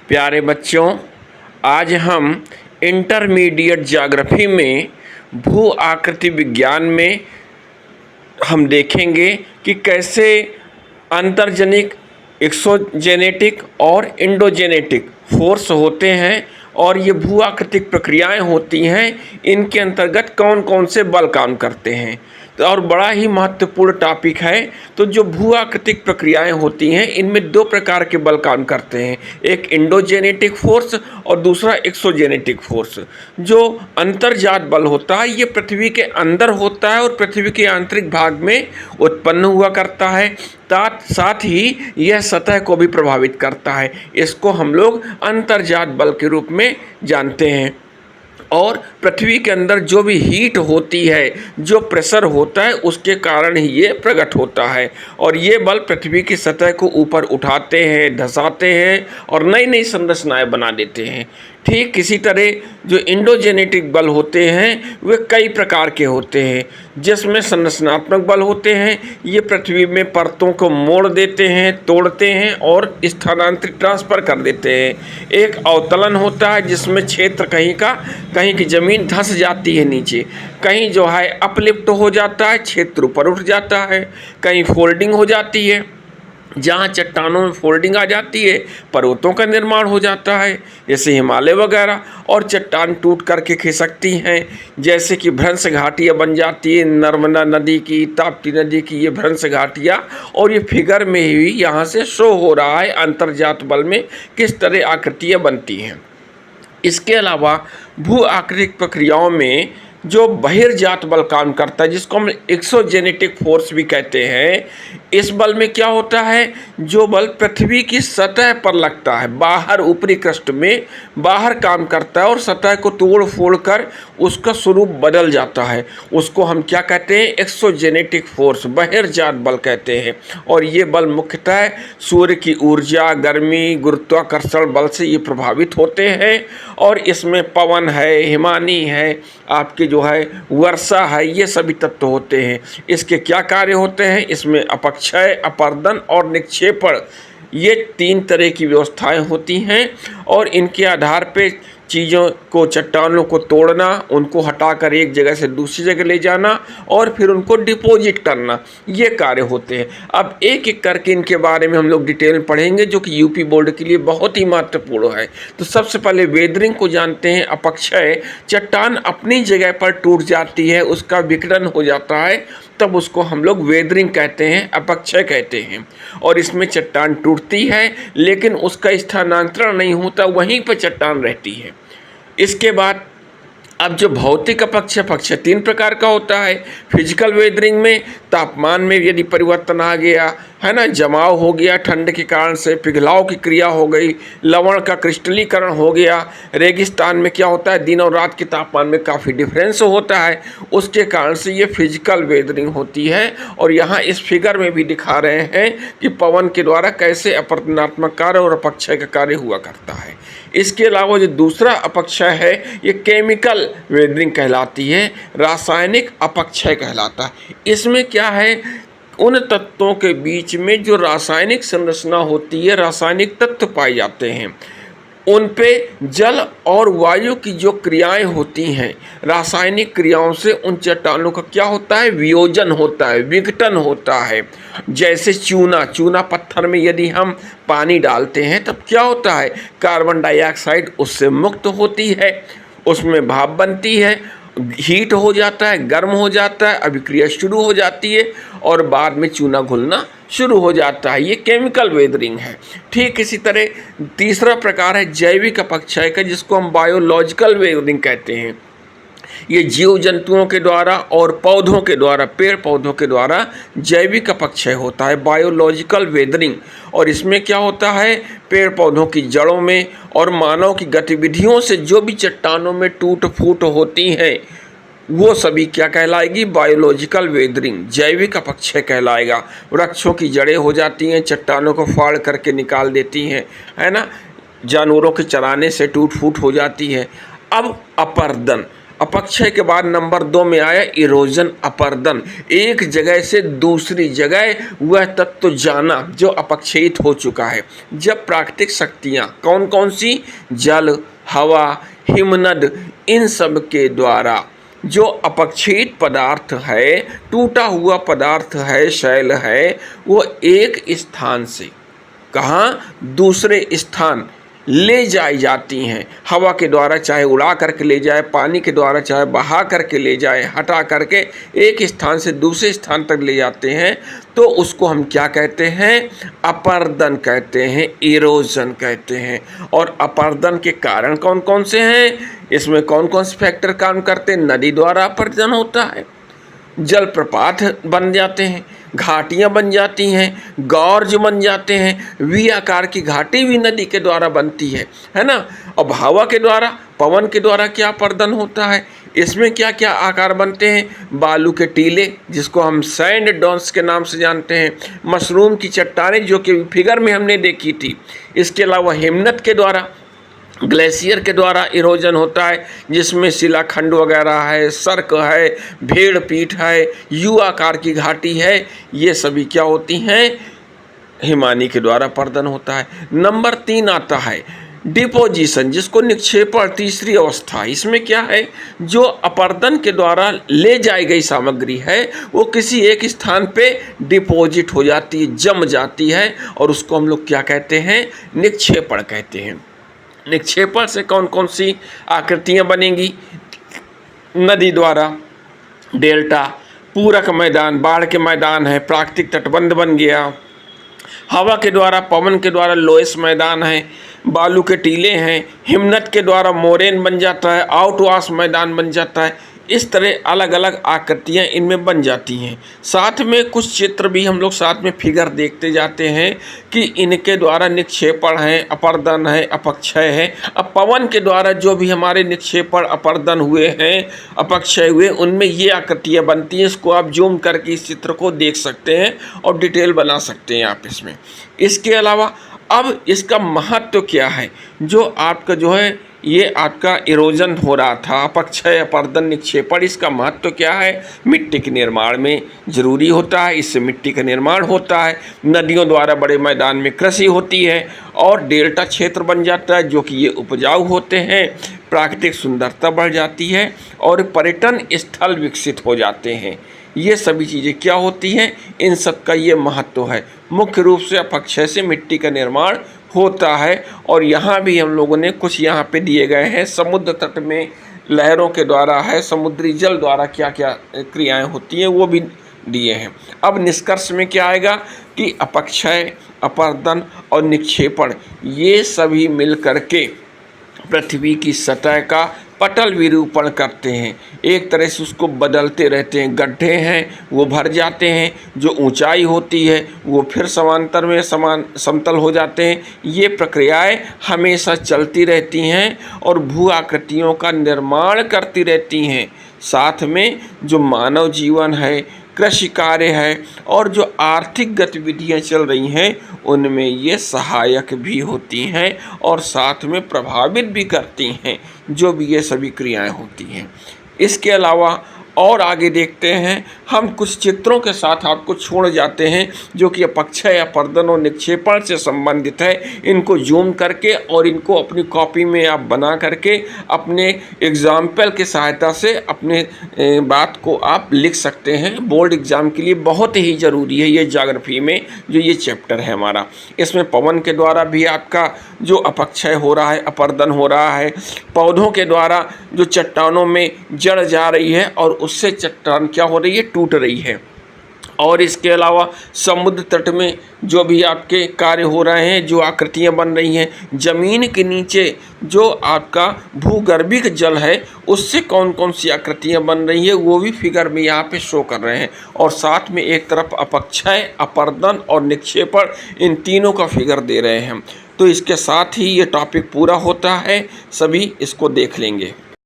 प्यारे बच्चों, आज हम इंटरमीडिएट ज्योग्राफी में भू आकृति विज्ञान में हम देखेंगे कि कैसे अंतर्जनिक, एक्सोजेनेटिक और इंडोजेनेटिक फोर्स होते हैं और ये भू आकृतिक प्रक्रियाएं होती हैं। इनके अंतर्गत कौन कौन से बल काम करते हैं, तो और बड़ा ही महत्वपूर्ण टॉपिक है। तो जो भू आकृतिक प्रक्रियाएं होती हैं इनमें दो प्रकार के बल काम करते हैं, एक इंडोजेनेटिक फोर्स और दूसरा एक्सोजेनेटिक फोर्स। जो अंतर्जात बल होता है ये पृथ्वी के अंदर होता है और पृथ्वी के आंतरिक भाग में उत्पन्न हुआ करता है। साथ ही यह सतह को भी प्रभावित करता है। इसको हम लोग अंतर्जात बल के रूप में जानते हैं। और पृथ्वी के अंदर जो भी हीट होती है, जो प्रेशर होता है, उसके कारण ही ये प्रकट होता है और ये बल पृथ्वी की सतह को ऊपर उठाते हैं, धंसाते हैं और नई नई संरचनाएं बना देते हैं। ठीक इसी तरह जो इंडोजेनेटिक बल होते हैं वे कई प्रकार के होते हैं, जिसमें संरचनात्मक बल होते हैं। ये पृथ्वी में परतों को मोड़ देते हैं, तोड़ते हैं और स्थानांतरित ट्रांसफर कर देते हैं। एक अवतलन होता है जिसमें क्षेत्र कहीं की ज़मीन धंस जाती है नीचे, कहीं जो है अपलिफ्ट हो जाता है, क्षेत्र ऊपर उठ जाता है, कहीं फोल्डिंग हो जाती है। जहाँ चट्टानों में फोल्डिंग आ जाती है पर्वतों का निर्माण हो जाता है, जैसे हिमालय वगैरह। और चट्टान टूट करके खिसकती हैं, जैसे कि भ्रंश घाटियाँ बन जाती है नर्मदा नदी की, ताप्ती नदी की, ये भ्रंश घाटियाँ। और ये फिगर में ही यहाँ से शो हो रहा है अंतर्जात बल में किस तरह आकृतियाँ बनती हैं। इसके अलावा भू आकृतिक प्रक्रियाओं में जो बहिर्जात बल काम करता है, जिसको हम एक्सोजेनेटिक फोर्स भी कहते हैं, इस बल में क्या होता है, जो बल पृथ्वी की सतह पर लगता है, बाहर ऊपरी क्रस्ट में बाहर काम करता है और सतह को तोड़ फोड़ कर उसका स्वरूप बदल जाता है, उसको हम क्या कहते हैं, एक्सोजेनेटिक फोर्स, बहिर्जात बल कहते हैं। और ये बल मुख्यतः सूर्य की ऊर्जा, गर्मी, गुरुत्वाकर्षण बल से ये प्रभावित होते हैं। और इसमें पवन है, हिमानी है, आपके जो है वर्षा है, ये सभी तत्व होते हैं। इसके क्या कार्य होते हैं, इसमें अपक्षय, अपर्दन और निक्षेपण, ये तीन तरह की व्यवस्थाएं होती हैं। और इनके आधार पे चीज़ों को, चट्टानों को तोड़ना, उनको हटाकर एक जगह से दूसरी जगह ले जाना और फिर उनको डिपॉजिट करना, ये कार्य होते हैं। अब एक एक करके इनके बारे में हम लोग डिटेल में पढ़ेंगे, जो कि यूपी बोर्ड के लिए बहुत ही महत्वपूर्ण है। तो सबसे पहले वेदरिंग को जानते हैं। अपक्षय, चट्टान अपनी जगह पर टूट जाती है, उसका विकिरण हो जाता है, तब उसको हम लोग वेदरिंग कहते हैं, अपक्षय कहते हैं। और इसमें चट्टान टूटती है लेकिन उसका स्थानांतरण नहीं होता, वहीं पर चट्टान रहती है। इसके बाद अब जो भौतिक अपक्षय तीन प्रकार का होता है। फिजिकल वेदरिंग में तापमान में यदि परिवर्तन आ गया है ना, जमाव हो गया, ठंड के कारण से पिघलाव की क्रिया हो गई, लवण का क्रिस्टलीकरण हो गया। रेगिस्तान में क्या होता है, दिन और रात के तापमान में काफ़ी डिफरेंस होता है, उसके कारण से ये फिजिकल वेदरिंग होती है। और यहाँ इस फिगर में भी दिखा रहे हैं कि पवन के द्वारा कैसे अपवर्तनात्मक कार्य और अपक्षय का कार्य हुआ करता है। इसके अलावा जो दूसरा अपक्षय है ये केमिकल वेदरिंग कहलाती है, रासायनिक अपक्षय कहलाता है। इसमें क्या है, उन तत्वों के बीच में जो रासायनिक संरचना होती है, रासायनिक तत्व पाए जाते हैं, उन पे जल और वायु की जो क्रियाएं होती हैं, रासायनिक क्रियाओं से उन चट्टानों का क्या होता है, वियोजन होता है, विघटन होता है। जैसे चूना पत्थर में यदि हम पानी डालते हैं तब क्या होता है, कार्बन डाइऑक्साइड उससे मुक्त होती है, उसमें भाप बनती है, हीट हो जाता है, गर्म हो जाता है, अभिक्रिया शुरू हो जाती है और बाद में चूना घुलना शुरू हो जाता है। ये केमिकल वेदरिंग है। ठीक इसी तरह तीसरा प्रकार है जैविक अपक्षय का, जिसको हम बायोलॉजिकल वेदरिंग कहते हैं। ये जीव जंतुओं के द्वारा और पौधों के द्वारा, पेड़ पौधों के द्वारा जैविक अपक्षय होता है, बायोलॉजिकल वेदरिंग। और इसमें क्या होता है, पेड़ पौधों की जड़ों में और मानव की गतिविधियों से जो भी चट्टानों में टूट फूट होती हैं, वो सभी क्या कहलाएगी, बायोलॉजिकल वेदरिंग, जैविक अपक्षय कहलाएगा। वृक्षों की जड़ें हो जाती हैं, चट्टानों को फाड़ करके निकाल देती हैं, है ना, जानवरों के चराने से टूट फूट हो जाती है। अब अपर्दन, अपक्षय के बाद नंबर 2 में आया इरोजन, अपर्दन। एक जगह से दूसरी जगह वह तत्व जाना जो अपक्षयित हो चुका है। जब प्राकृतिक शक्तियाँ कौन कौन सी, जल, हवा, हिमनद, इन सब के द्वारा जो अपक्षयित पदार्थ है, टूटा हुआ पदार्थ है, शैल है, वो एक स्थान से कहाँ दूसरे स्थान ले जाई जाती हैं। हवा के द्वारा चाहे उड़ा करके ले जाए, पानी के द्वारा चाहे बहा करके ले जाए, हटा करके एक स्थान से दूसरे स्थान तक ले जाते हैं, तो उसको हम क्या कहते हैं, अपर्दन कहते हैं, इरोजन कहते हैं। और अपर्दन के कारण कौन कौन से हैं, इसमें कौन कौन से फैक्टर काम करते हैं। नदी द्वारा अपर्दन होता है, जलप्रपात बन जाते हैं, घाटियाँ बन जाती हैं, गौर्ज बन जाते हैं, वी आकार की घाटी भी नदी के द्वारा बनती है ना। अब हवा के द्वारा, पवन के द्वारा क्या अपर्दन होता है, इसमें क्या क्या आकार बनते हैं, बालू के टीले जिसको हम सैंड डॉन्स के नाम से जानते हैं, मशरूम की चट्टानें जो कि फिगर में हमने देखी थी। इसके अलावा हिमनद के द्वारा, ग्लेशियर के द्वारा इरोजन होता है, जिसमें शिलाखंड वगैरह है, सर्क है, भेड़ पीठ है, यू आकार की घाटी है, ये सभी क्या होती हैं, हिमानी के द्वारा अपर्दन होता है। नंबर 3 आता है डिपोजिशन, जिसको निक्षेपण, तीसरी अवस्था। इसमें क्या है, जो अपर्दन के द्वारा ले जाई गई सामग्री है वो किसी एक स्थान पे डिपॉजिट हो जाती है, जम जाती है, और उसको हम लोग क्या कहते हैं, निक्षेपण कहते हैं। निक्षेपण से कौन कौन सी आकृतियाँ बनेंगी, नदी द्वारा डेल्टा, पूरक मैदान, बाढ़ के मैदान है, प्राकृतिक तटबंध बन गया। हवा के द्वारा, पवन के द्वारा लोएस मैदान है, बालू के टीले हैं, हिमनद के द्वारा मोरेन बन जाता है, आउटवाश मैदान बन जाता है। इस तरह अलग अलग आकृतियाँ इनमें बन जाती हैं। साथ में कुछ चित्र भी हम लोग साथ में फिगर देखते जाते हैं कि इनके द्वारा निक्षेपण है, अपर्दन है, अपक्षय है। अब पवन के द्वारा जो भी हमारे निक्षेपण, अपर्दन हुए हैं, अपक्षय हुए, उनमें ये आकृतियाँ बनती हैं। इसको आप जूम करके इस चित्र को देख सकते हैं और डिटेल बना सकते हैं आप इसमें। इसके अलावा अब इसका महत्व क्या है, जो आपका जो है ये आपका इरोजन हो रहा था, अपक्षय, अपर्दन, निक्षेपण, इसका महत्व क्या है, मिट्टी के निर्माण में जरूरी होता है, इससे मिट्टी का निर्माण होता है। नदियों द्वारा बड़े मैदान में कृषि होती है और डेल्टा क्षेत्र बन जाता है, जो कि ये उपजाऊ होते हैं, प्राकृतिक सुंदरता बढ़ जाती है और पर्यटन स्थल विकसित हो जाते हैं। ये सभी चीज़ें क्या होती हैं, इन सब का ये महत्व है। मुख्य रूप से अपक्षय से मिट्टी का निर्माण होता है। और यहाँ भी हम लोगों ने कुछ यहाँ पे दिए गए हैं, समुद्र तट में लहरों के द्वारा है, समुद्री जल द्वारा क्या क्या क्रियाएं होती हैं वो भी दिए हैं। अब निष्कर्ष में क्या आएगा कि अपक्षय, अपर्दन और निक्षेपण ये सभी मिल करके पृथ्वी की सतह का पटल विरूपण करते हैं, एक तरह से उसको बदलते रहते हैं। गड्ढे हैं वो भर जाते हैं, जो ऊंचाई होती है वो फिर समांतर में समतल हो जाते हैं। ये प्रक्रियाएं हमेशा चलती रहती हैं और भू आकृतियों का निर्माण करती रहती हैं। साथ में जो मानव जीवन है, कृषि कार्य है और जो आर्थिक गतिविधियां चल रही हैं, उनमें ये सहायक भी होती हैं और साथ में प्रभावित भी करती हैं, जो भी ये सभी क्रियाएं होती हैं। इसके अलावा और आगे देखते हैं, हम कुछ चित्रों के साथ आपको छोड़ जाते हैं जो कि अपक्षय, अपर्दन और निक्षेपण से संबंधित है। इनको जूम करके और इनको अपनी कॉपी में आप बना करके अपने एग्जाम्पल की सहायता से अपने बात को आप लिख सकते हैं। बोर्ड एग्ज़ाम के लिए बहुत ही ज़रूरी है ये ज्योग्राफी में जो ये चैप्टर है हमारा। इसमें पवन के द्वारा भी आपका जो अपक्षय हो रहा है, अपर्दन हो रहा है, पौधों के द्वारा जो चट्टानों में जड़ जा रही है और उससे चट्टान क्या हो रही है, टूट रही है। और इसके अलावा समुद्र तट में जो भी आपके कार्य हो रहे हैं, जो आकृतियां बन रही हैं, ज़मीन के नीचे जो आपका भूगर्भिक जल है उससे कौन कौन सी आकृतियां बन रही है वो भी फिगर में यहाँ पे शो कर रहे हैं। और साथ में एक तरफ अपक्षय, अपर्दन और निक्षेपण, इन तीनों का फिगर दे रहे हैं। तो इसके साथ ही ये टॉपिक पूरा होता है, सभी इसको देख लेंगे।